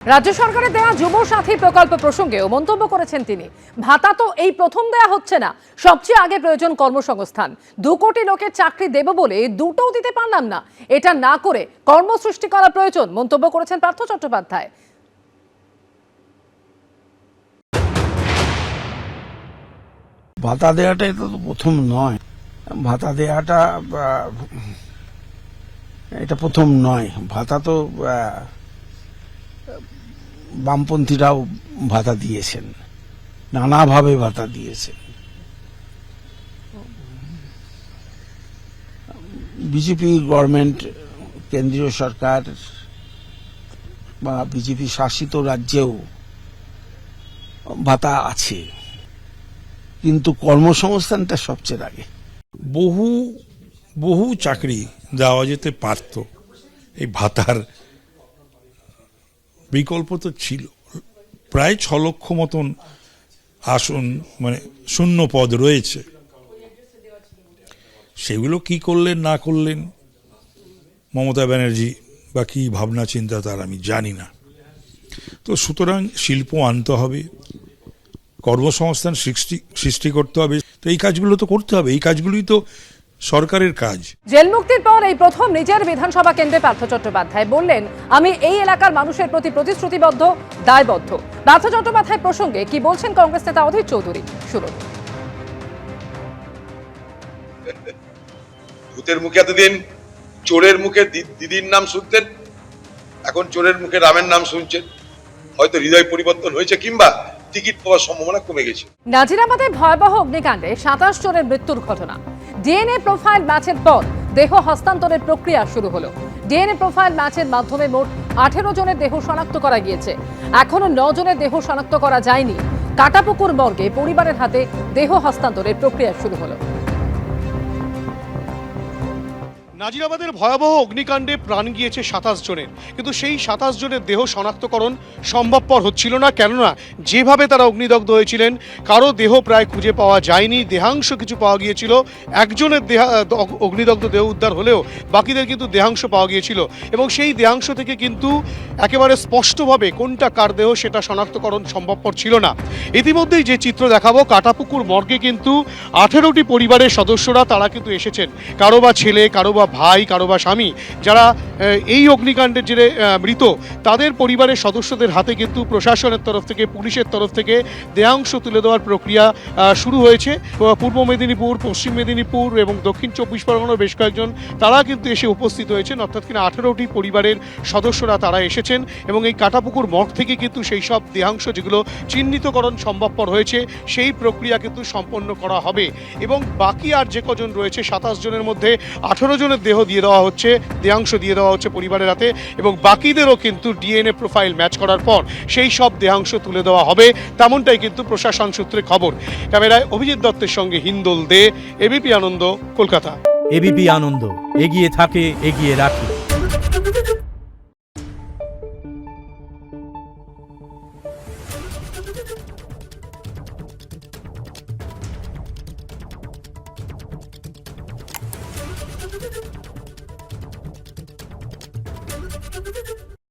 রাজ্য সরকারের দেওয়া যুব সাথী প্রকল্প প্রসঙ্গেও মন্তব্য করেছেন তিনি। ভাতা তো এই প্রথম দেয়া হচ্ছে না, সবচেয়ে আগে প্রয়োজন কর্মসংস্থান। 2 কোটি লোকের চাকরি দেব বলে দুটোও দিতে পারলাম না, এটা না করে কর্মসৃষ্টি করা প্রয়োজন মন্তব্য করেছেন পার্থ চট্টোপাধ্যায়। ভাতা দেওয়াটা এটা তো প্রথম নয়, ভাতা দেওয়াটা এটা প্রথম নয়। ভাতা তো বামপন্থীরাও ভাতা দিয়েছেন, নানাভাবে ভাতা দিয়েছেন। বিজেপি গভর্নমেন্ট, কেন্দ্রীয় সরকার বা বিজেপি শাসিত রাজ্যেও ভাতা আছে, কিন্তু কর্মসংস্থানটা সবচেয়ে আগে। বহু চাকরি দেওয়া যেতে পারত, এই ভাতার বিকল্প তো ছিল। প্রায় 6 লক্ষ মতন আসন, মানে শূন্য পদ রয়েছে। সেগুলো কি করলেন না করলেন মমতা ব্যানার্জি বা কি ভাবনা চিন্তা তার আমি জানি না। তো সুতরাং শিল্প আনতে হবে, কর্মসংস্থান সৃষ্টি করতে হবে। তো এই কাজগুলো তো করতে হবে, এই কাজগুলোই তো সরকারের কাজ। জেল মুক্তির পর এই প্রথম নিজের বিধানসভা কেন্দ্রে পার্থ চট্টোপাধ্যায় বললেন, আমি এই এলাকার মানুষের প্রতি প্রতিশ্রুতিবদ্ধ, দায়বদ্ধ। পার্থ চট্টোপাধ্যায় প্রসঙ্গে কি বলছেন কংগ্রেস নেতা অধীর চৌধুরী, শুনুন। ভূতের মুখে এতদিন চোরের মুখে দিদির নাম শুনতেন, এখন চোরের মুখে রামের নাম শুনছেন। হয়তো হৃদয় পরিবর্তন হয়েছে, কিংবা টিকিট পাওয়ার সম্ভাবনা কমে গেছে। নাজিরাবাদে ভয়াবহ অগ্নিকাণ্ডে 27 জনের মৃত্যুর ঘটনা। ডিএনএ প্রোফাইল ম্যাচের পর দেহ হস্তান্তরের প্রক্রিয়া শুরু হলো। ডিএনএ প্রোফাইল ম্যাচের মাধ্যমে মোট 18 জনের দেহ শনাক্ত করা গিয়েছে। এখনো 9 জনের দেহ শনাক্ত করা যায়নি। কাটাপুকুর মর্গে পরিবারের হাতে দেহ হস্তান্তরের প্রক্রিয়া শুরু হলো। নাজিরাবাদের ভয়াবহ অগ্নিকাণ্ডে প্রাণ গিয়েছে 27 জনের, কিন্তু সেই 27 জনের দেহ শনাক্তকরণ সম্ভবপর হচ্ছিল না। কেননা যেভাবে তারা অগ্নিদগ্ধ হয়েছিলেন, কারো দেহ প্রায় খুঁজে পাওয়া যায়নি, দেহাংশ কিছু পাওয়া গিয়েছিল। একজনের অগ্নিদগ্ধ দেহ উদ্ধার হলেও বাকিদের কিন্তু দেহাংশ পাওয়া গিয়েছিল, এবং সেই দেহাংশ থেকে কিন্তু একেবারে স্পষ্টভাবে কোনটা কার দেহ সেটা শনাক্তকরণ সম্ভবপর ছিল না। ইতিমধ্যেই যে চিত্র দেখাবো, কাটাপুকুর মর্গে কিন্তু 18টি পরিবারের সদস্যরা তারা কিন্তু এসেছেন। কারো বা ছেলে, কারো বা ভাই, কারো বা স্বামী, যারা এই অগ্নিকাণ্ডের জেরে মৃত, তাদের পরিবারের সদস্যদের হাতে কিন্তু প্রশাসনের তরফ থেকে, পুলিশের তরফ থেকে দেহাংশ তুলে দেওয়ার প্রক্রিয়া শুরু হয়েছে। পূর্ব মেদিনীপুর, পশ্চিম মেদিনীপুর এবং দক্ষিণ 24 পরগনার বেশ কয়েকজন তারা কিন্তু এসে উপস্থিত হয়েছেন। অর্থাৎ কিনা 18টি পরিবারের সদস্যরা তারা এসেছেন, এবং এই কাটাপুকুর মর্গ থেকে কিন্তু সেই সব দেহাংশ যেগুলো চিহ্নিতকরণ সম্ভবপর হয়েছে সেই প্রক্রিয়া কিন্তু সম্পন্ন করা হবে। এবং বাকি আর যে কজন রয়েছে 27 জনের মধ্যে 18 জনের দেহ দিয়ে দেওয়া হচ্ছে, দেহাংশ দিয়ে দেওয়া হচ্ছে পরিবারের হাতে, এবং বাকিদেরও কিন্তু ডিএনএ প্রোফাইল ম্যাচ করার পর সেই সব দেহাংশ তুলে দেওয়া হবে, তেমনটাই কিন্তু প্রশাসন সূত্রে খবর। ক্যামেরায় অভিজিৎ দত্তের সঙ্গে হিন্দোল দে, এবিপি আনন্দ, কলকাতা। এবিপি আনন্দ, এগিয়ে থাকে, এগিয়ে রাখে।